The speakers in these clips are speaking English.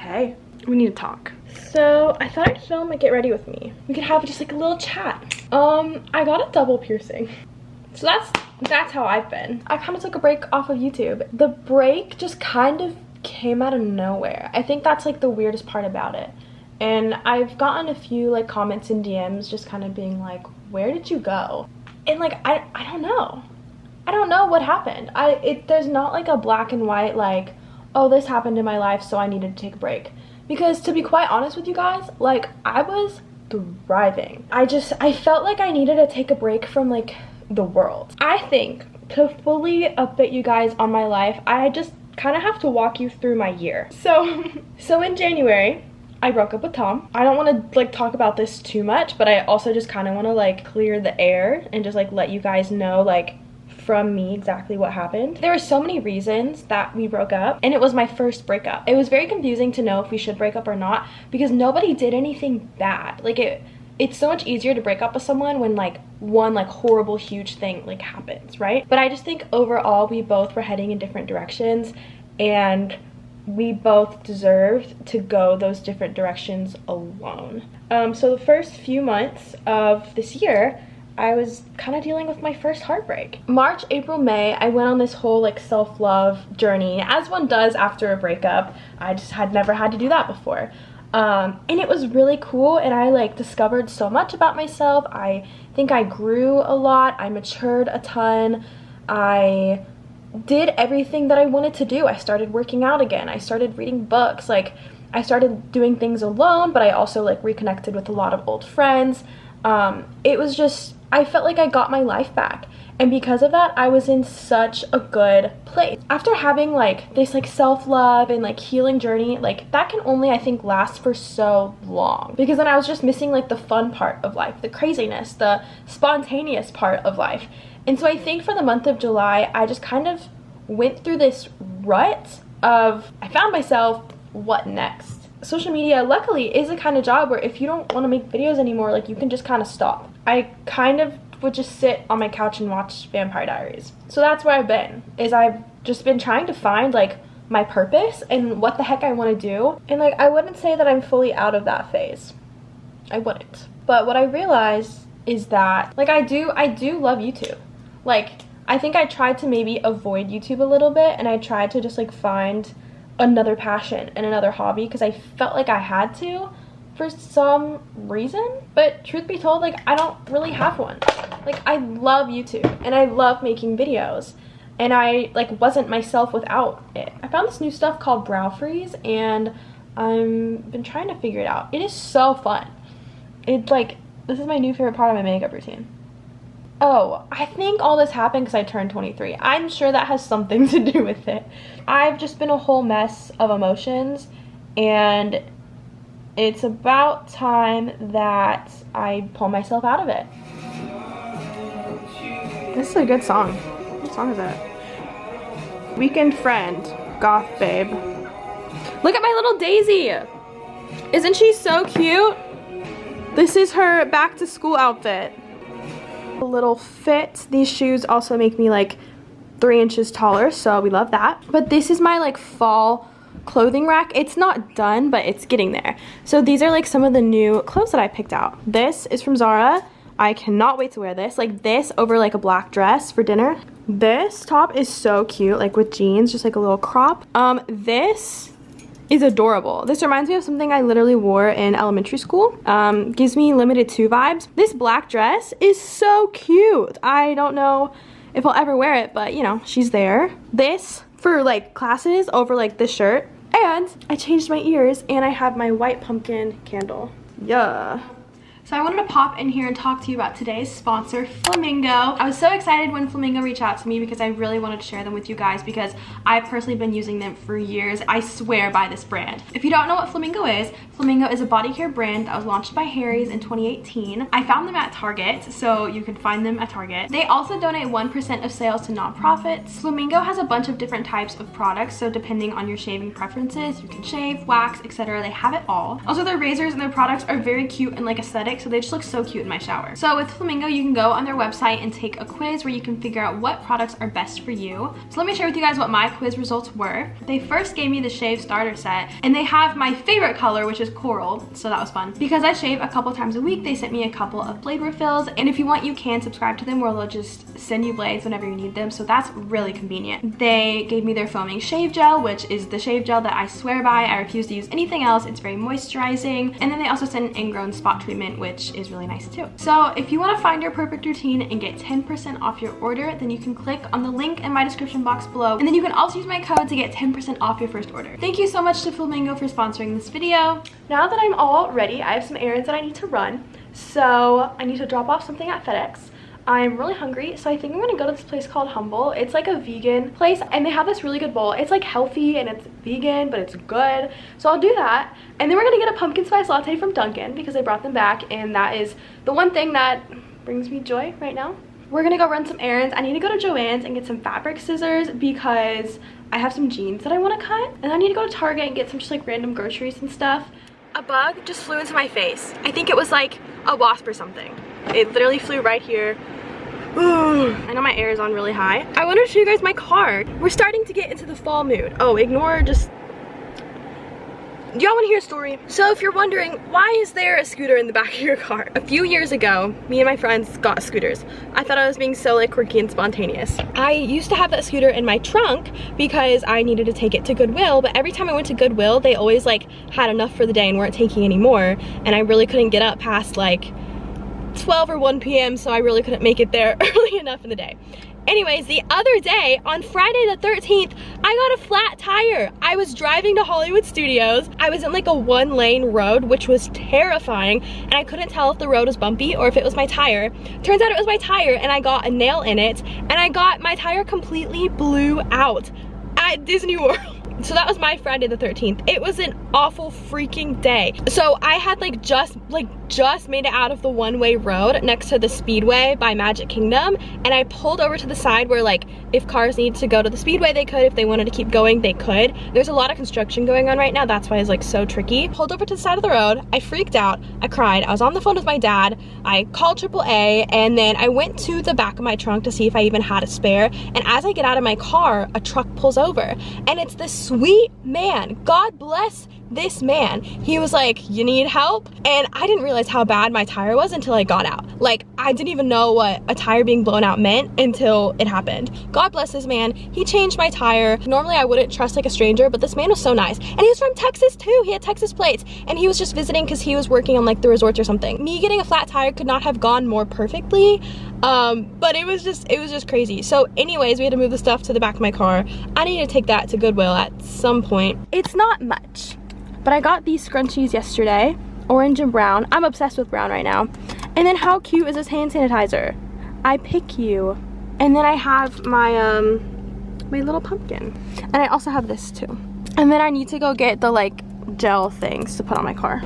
Hey, we need to talk. So I thought I'd film a get ready with me. We could have just like a little chat. I got a double piercing. So that's how I've been. I kind of took a break off of YouTube. The break just kind of came out of nowhere. I think that's like the weirdest part about it. And I've gotten a few like comments and DMs just kind of being like, where did you go? And like, I don't know. I don't know what happened. There's not like a black and white like, oh, this happened in my life, so I needed to take a break. Because to be quite honest with you guys, like I was thriving. I felt like I needed to take a break from like the world. I think to fully update you guys on my life, I just kind of have to walk you through my year. So in January, I broke up with Tom. I don't want to like talk about this too much, but I also just kind of want to like clear the air and just like let you guys know like from me exactly what happened. There were so many reasons that we broke up, and it was my first breakup. It was very confusing to know if we should break up or not because nobody did anything bad. Like it's so much easier to break up with someone when like one like horrible huge thing like happens, right? But I just think overall we both were heading in different directions, and we both deserved to go those different directions alone. So the first few months of this year, I was kind of dealing with my first heartbreak. March, April, May, I went on this whole like self-love journey, as one does after a breakup. I just had never had to do that before. And it was really cool, and I like discovered so much about myself. I think I grew a lot. I matured a ton. I did everything that I wanted to do. I started working out again. I started reading books. Like I started doing things alone, but I also like reconnected with a lot of old friends. It was just, I felt like I got my life back. And because of that, I was in such a good place. After having like this like self-love and like healing journey, like that can only, I think, last for so long. Because then I was just missing like the fun part of life, the craziness, the spontaneous part of life. And so I think for the month of July, I just kind of went through this rut of, I found myself, what next? Social media, luckily, is a kind of job where if you don't want to make videos anymore, like you can just kind of stop. I kind of would just sit on my couch and watch Vampire Diaries. So that's where I've been, is I've just been trying to find like my purpose and what the heck I want to do. And like, I wouldn't say that I'm fully out of that phase. I wouldn't. But what I realized is that like I do love YouTube. Like I think I tried to maybe avoid YouTube a little bit, and I tried to just like find another passion and another hobby because I felt like I had to for some reason. But truth be told, like I don't really have one. Like I love YouTube and I love making videos, and I like wasn't myself without it. I found this new stuff called Brow Freeze, and I've been trying to figure it out. It is so fun. It's like, this is my new favorite part of my makeup routine. Oh, I think all this happened because I turned 23. I'm sure that has something to do with it. I've just been a whole mess of emotions, and it's about time that I pull myself out of it. This is a good song. What song is that? Weekend Friend, Goth Babe. Look at my little Daisy. Isn't she so cute? This is her back to school outfit. A little fit. These shoes also make me like 3 inches taller, so we love that. But this is my like fall clothing rack. It's not done, but it's getting there. So these are like some of the new clothes that I picked out. This is from Zara. I cannot wait to wear this. Like this over like a black dress for dinner. This top is so cute, like with jeans, just like a little crop. This is adorable. This reminds me of something I literally wore in elementary school. Gives me Limited 2 vibes. This black dress is so cute. I don't know if I'll ever wear it, but you know, she's there. This for like classes over like this shirt. And I changed my ears, and I have my white pumpkin candle. Yeah. So I wanted to pop in here and talk to you about today's sponsor, Flamingo. I was so excited when Flamingo reached out to me because I really wanted to share them with you guys because I've personally been using them for years. I swear by this brand. If you don't know what Flamingo is a body care brand that was launched by Harry's in 2018. I found them at Target, so you can find them at Target. They also donate 1% of sales to nonprofits. Flamingo has a bunch of different types of products, so depending on your shaving preferences, you can shave, wax, etc. They have it all. Also, their razors and their products are very cute and like aesthetic, aesthetic, so they just look so cute in my shower. So with Flamingo, you can go on their website and take a quiz where you can figure out what products are best for you. So let me share with you guys what my quiz results were. They first gave me the shave starter set, and they have my favorite color, which is coral, so that was fun. Because I shave a couple times a week, they sent me a couple of blade refills, and if you want, you can subscribe to them where they'll just send you blades whenever you need them, so that's really convenient. They gave me their foaming shave gel, which is the shave gel that I swear by. I refuse to use anything else. It's very moisturizing. And then they also sent an ingrown spot treatment, which is really nice too. So if you want to find your perfect routine and get 10% off your order, then you can click on the link in my description box below, and then you can also use my code to get 10% off your first order. Thank you so much to Flamingo for sponsoring this video. Now that I'm all ready, I have some errands that I need to run. So I need to drop off something at FedEx. I'm really hungry, so I think I'm gonna go to this place called Humble. It's like a vegan place, and they have this really good bowl. It's like healthy and it's vegan, but it's good. So I'll do that. And then we're gonna get a pumpkin spice latte from Dunkin' because they brought them back, and that is the one thing that brings me joy right now. We're gonna go run some errands. I need to go to Joann's and get some fabric scissors because I have some jeans that I wanna cut. And I need to go to Target and get some just like random groceries and stuff. A bug just flew into my face. I think it was like a wasp or something. It literally flew right here. Ooh, I know my air is on really high. I wanted to show you guys my car. We're starting to get into the fall mood. Oh, ignore just... Do y'all want to hear a story? So if you're wondering, why is there a scooter in the back of your car? A few years ago, me and my friends got scooters. I thought I was being so like quirky and spontaneous. I used to have that scooter in my trunk because I needed to take it to Goodwill, but every time I went to Goodwill, they always like had enough for the day and weren't taking any more, and I really couldn't get up past like 12 or 1 p.m. so I really couldn't make it there early enough in the day. Anyways, the other day, on Friday the 13th, I got a flat tire. I was driving to Hollywood Studios. I was in like a 1-lane road, which was terrifying, and I couldn't tell if the road was bumpy or if it was my tire. Turns out it was my tire, and I got a nail in it, and my tire completely blew out at Disney World. So that was my Friday the 13th. It was an awful freaking day. So I had just made it out of the one-way road next to the Speedway by Magic Kingdom, and I pulled over to the side where like if cars need to go to the Speedway they could, if they wanted to keep going they could. There's a lot of construction going on right now, that's why it's like so tricky. Pulled over to the side of the road, I freaked out, I cried, I was on the phone with my dad, I called AAA, and then I went to the back of my trunk to see if I even had a spare, and as I get out of my car, a truck pulls over, and it's this sweet man. God bless this man. He was like, "You need help?" And I didn't realize how bad my tire was until I got out. Like, I didn't even know what a tire being blown out meant until it happened. God bless this man. He changed my tire. Normally I wouldn't trust like a stranger, but this man was so nice. And he was from Texas too. He had Texas plates, and he was just visiting because he was working on like the resorts or something. Me getting a flat tire could not have gone more perfectly, but it was just crazy. So anyways, we had to move the stuff to the back of my car. I need to take that to Goodwill at some point. It's not much, but I got these scrunchies yesterday, orange and brown. I'm obsessed with brown right now. And then how cute is this hand sanitizer? I pick you. And then I have my my little pumpkin. And I also have this too. And then I need to go get the like gel things to put on my car.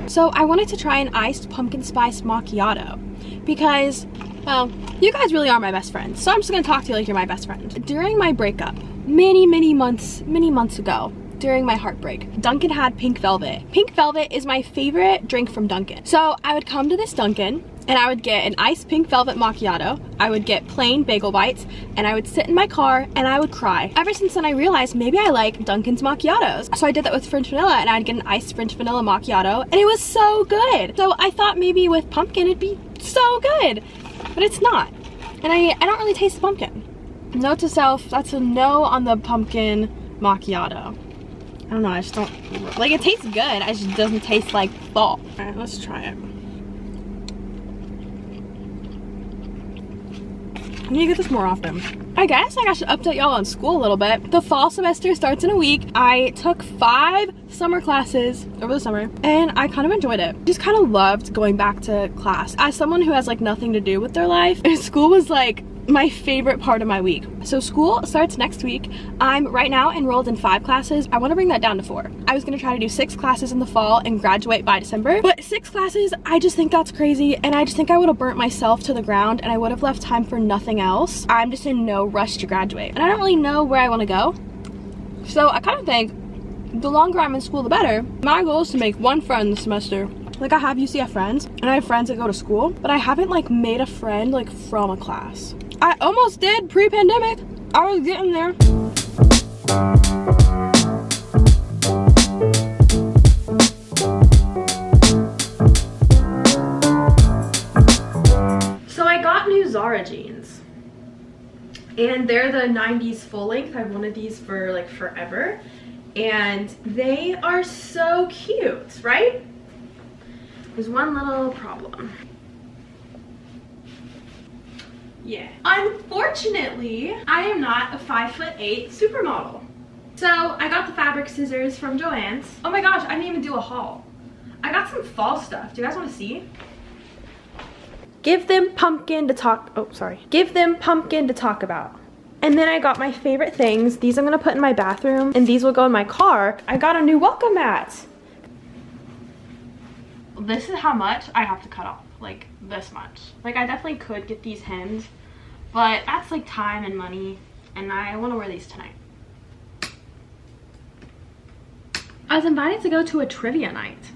So I wanted to try an iced pumpkin spice macchiato because, well, you guys really are my best friends. So I'm just gonna talk to you like you're my best friend. During my breakup, many months ago, during my heartbreak, Dunkin' had pink velvet. Pink velvet is my favorite drink from Dunkin'. So I would come to this Dunkin' and I would get an iced pink velvet macchiato, I would get plain bagel bites, and I would sit in my car and I would cry. Ever since then I realized maybe I like Dunkin's macchiatos. So I did that with French vanilla, and I'd get an iced French vanilla macchiato, and it was so good. So I thought maybe with pumpkin it'd be so good, but it's not. And I don't really taste the pumpkin. Note to self, that's a no on the pumpkin macchiato. I don't know, I just don't, like, it tastes good, it just doesn't taste like fall. All right, let's try it. I need to get this more often. I guess I should update y'all on school a little bit. The fall semester starts in a week. I took 5 summer classes over the summer, and I kind of enjoyed it. Just kind of loved going back to class. As someone who has like nothing to do with their life, school was like my favorite part of my week. So school starts next week. I'm right now enrolled in 5 classes. I want to bring that down to 4. I was going to try to do 6 classes in the fall and graduate by December, but 6 classes, I just think that's crazy, and I just think I would have burnt myself to the ground and I would have left time for nothing else. I'm just in no rush to graduate, and I don't really know where I want to go. So I kind of think the longer I'm in school, the better. My goal is to make 1 friend this semester. Like, I have UCF friends, and I have friends that go to school, but I haven't, like, made a friend, like, from a class. I almost did pre-pandemic. I was getting there. So I got new Zara jeans. And they're the 90s full length. I've wanted these for, like, forever. And they are so cute, right? There's one little problem. Yeah. Unfortunately, I am not a 5'8" supermodel. So I got the fabric scissors from Joann's. Oh my gosh, I didn't even do a haul. I got some fall stuff. Do you guys want to see? Give them pumpkin to talk, oh sorry. Give them pumpkin to talk about. And then I got my favorite things. These I'm gonna put in my bathroom, and these will go in my car. I got a new welcome mat. This is how much I have to cut off, like this much. Like, I definitely could get these hemmed, but that's like time and money, and I want to wear these tonight. I was invited to go to a trivia night.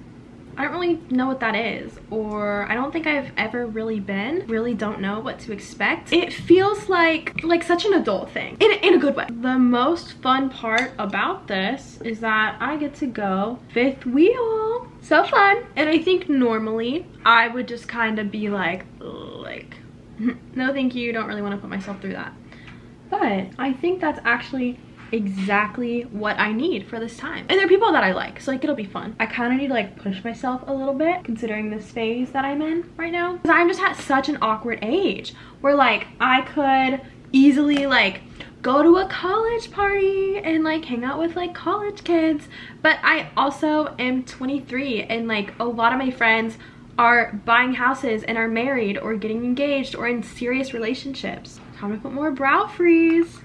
I don't really know what that is, or I don't think I've ever really been. Really don't know what to expect. It feels like such an adult thing, in a good way. The most fun part about this is that I get to go 5th wheel. So fun. And I think normally I would just kind of be like, no thank you, don't really want to put myself through that. But I think that's actually exactly what I need for this time. And they're people that I like, so like it'll be fun. I kind of need to like push myself a little bit considering this phase that I'm in right now. Because I'm just at such an awkward age where like I could easily like go to a college party and like hang out with like college kids, but I also am 23 and like a lot of my friends are buying houses and are married or getting engaged or in serious relationships. Time to put more brow freeze.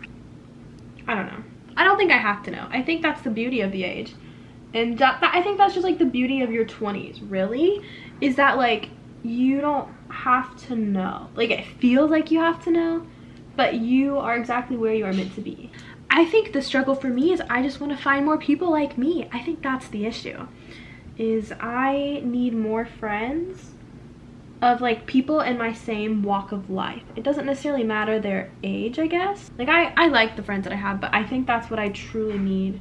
I don't know. I don't think I have to know. I think that's the beauty of the age. And I think that's just like the beauty of your 20s, really, is that like you don't have to know. Like, it feels like you have to know, but you are exactly where you are meant to be. I think the struggle for me is I just want to find more people like me. I think that's the issue, is I need more friends of like people in my same walk of life. It doesn't necessarily matter their age, I guess. Like I like the friends that I have, but I think that's what I truly need,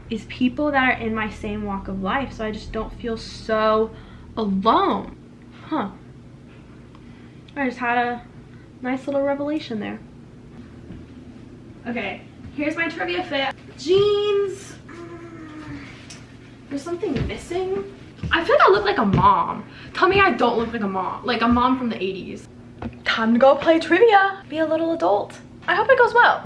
is people that are in my same walk of life, so I just don't feel so alone. Huh. I just had a nice little revelation there. Okay, here's my trivia fit. Jeans. There's something missing. I feel like I look like a mom. Tell me I don't look like a mom from the 80s. Time to go play trivia. Be a little adult. I hope it goes well.